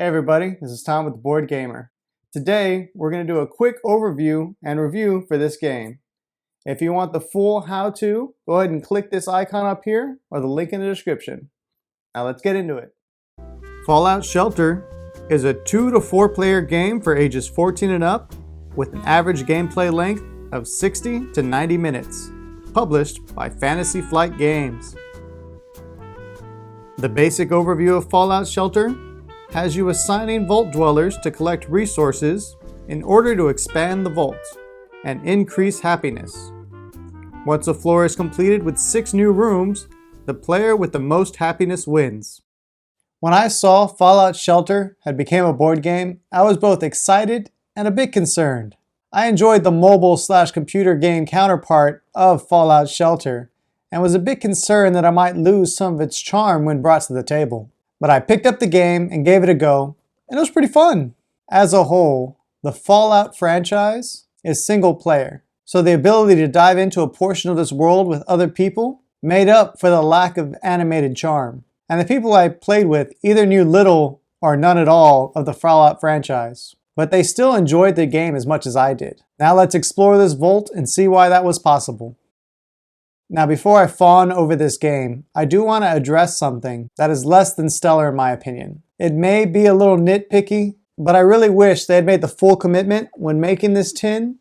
Hey everybody, this is Tom with The Board Gamer. Today, we're going to do a quick overview and review for this game. If you want the full how-to, go ahead and click this icon up here or the link in the description. Now let's get into it. Fallout Shelter is a 2 to 4 player game for ages 14 and up with an average gameplay length of 60 to 90 minutes, published by Fantasy Flight Games. The basic overview of Fallout Shelter has you assigning vault dwellers to collect resources in order to expand the vault and increase happiness. Once a floor is completed with 6 new rooms, the player with the most happiness wins. When I saw Fallout Shelter had become a board game, I was both excited and a bit concerned. I enjoyed the mobile/computer game counterpart of Fallout Shelter and was a bit concerned that I might lose some of its charm when brought to the table. But I picked up the game and gave it a go, and it was pretty fun. As a whole, the Fallout franchise is single player, so the ability to dive into a portion of this world with other people made up for the lack of animated charm. And the people I played with either knew little or none at all of the Fallout franchise, but they still enjoyed the game as much as I did. Now let's explore this vault and see why that was possible. Now before I fawn over this game, I do want to address something that is less than stellar in my opinion. It may be a little nitpicky, but I really wish they had made the full commitment when making this tin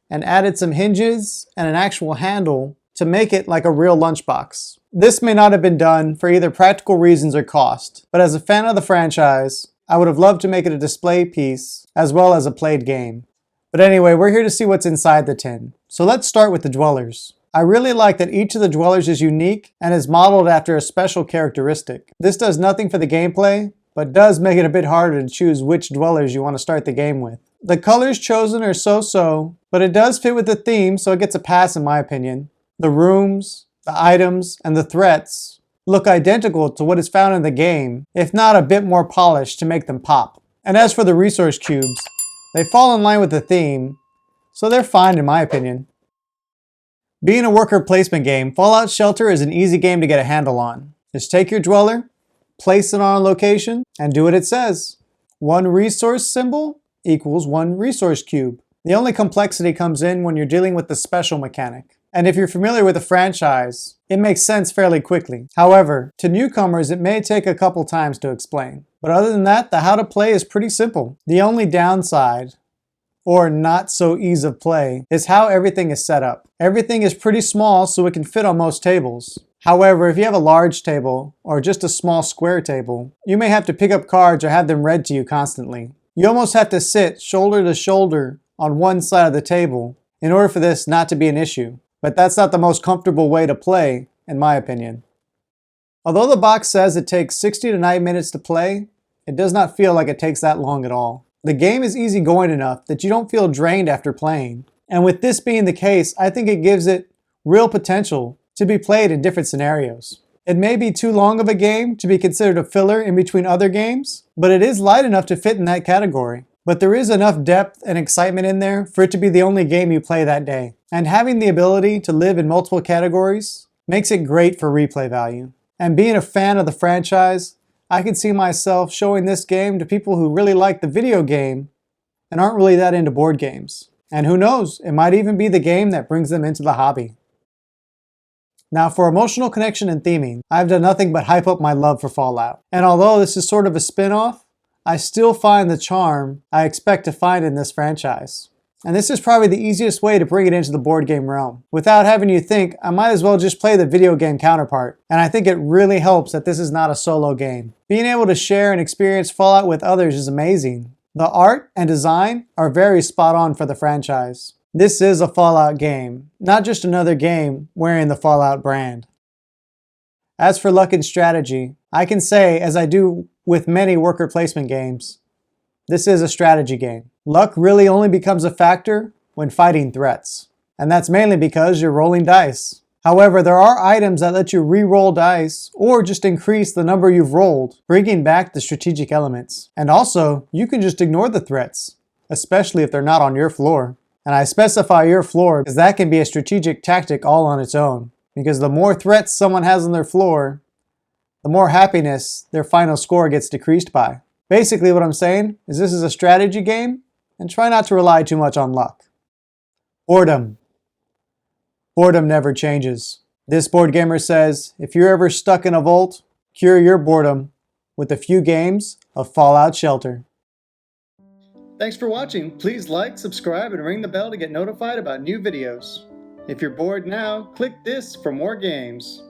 and added some hinges and an actual handle to make it like a real lunchbox. This may not have been done for either practical reasons or cost, but as a fan of the franchise, I would have loved to make it a display piece as well as a played game. But anyway, we're here to see what's inside the tin. So let's start with the dwellers. I really like that each of the dwellers is unique and is modeled after a special characteristic. This does nothing for the gameplay, but does make it a bit harder to choose which dwellers you want to start the game with. The colors chosen are so-so, but it does fit with the theme, so it gets a pass in my opinion. The rooms, the items, and the threats look identical to what is found in the game, if not a bit more polished to make them pop. And as for the resource cubes, they fall in line with the theme, so they're fine in my opinion. Being a worker placement game, Fallout Shelter is an easy game to get a handle on. Just take your dweller, place it on a location, and do what it says. 1 resource symbol equals 1 resource cube. The only complexity comes in when you're dealing with the special mechanic. And if you're familiar with the franchise, it makes sense fairly quickly. However, to newcomers it may take a couple times to explain. But other than that, the how to play is pretty simple. The only downside, or not so ease of play, is how everything is set up. Everything is pretty small so it can fit on most tables. However, if you have a large table or just a small square table, you may have to pick up cards or have them read to you constantly. You almost have to sit shoulder to shoulder on one side of the table in order for this not to be an issue. But that's not the most comfortable way to play, in my opinion. Although the box says it takes 60 to 90 minutes to play, it does not feel like it takes that long at all. The game is easygoing enough that you don't feel drained after playing. And with this being the case, I think it gives it real potential to be played in different scenarios. It may be too long of a game to be considered a filler in between other games, but it is light enough to fit in that category. But there is enough depth and excitement in there for it to be the only game you play that day. And having the ability to live in multiple categories makes it great for replay value. And being a fan of the franchise, I can see myself showing this game to people who really like the video game and aren't really that into board games. And who knows, it might even be the game that brings them into the hobby. Now for emotional connection and theming, I've done nothing but hype up my love for Fallout. And although this is sort of a spin-off, I still find the charm I expect to find in this franchise. And this is probably the easiest way to bring it into the board game realm. Without having you think, I might as well just play the video game counterpart. And I think it really helps that this is not a solo game. Being able to share and experience Fallout with others is amazing. The art and design are very spot on for the franchise. This is a Fallout game, not just another game wearing the Fallout brand. As for luck and strategy, I can say, as I do with many worker placement games, this is a strategy game. Luck really only becomes a factor when fighting threats, and that's mainly because you're rolling dice. However, there are items that let you re-roll dice or just increase the number you've rolled, bringing back the strategic elements. And also, you can just ignore the threats, especially if they're not on your floor. And I specify your floor because that can be a strategic tactic all on its own. Because the more threats someone has on their floor, the more happiness their final score gets decreased by. Basically what I'm saying is this is a strategy game, and try not to rely too much on luck. Boredom. Boredom never changes. This board gamer says, if you're ever stuck in a vault, cure your boredom with a few games of Fallout Shelter. Thanks for watching. Please like, subscribe, and ring the bell to get notified about new videos. If you're bored now, click this for more games.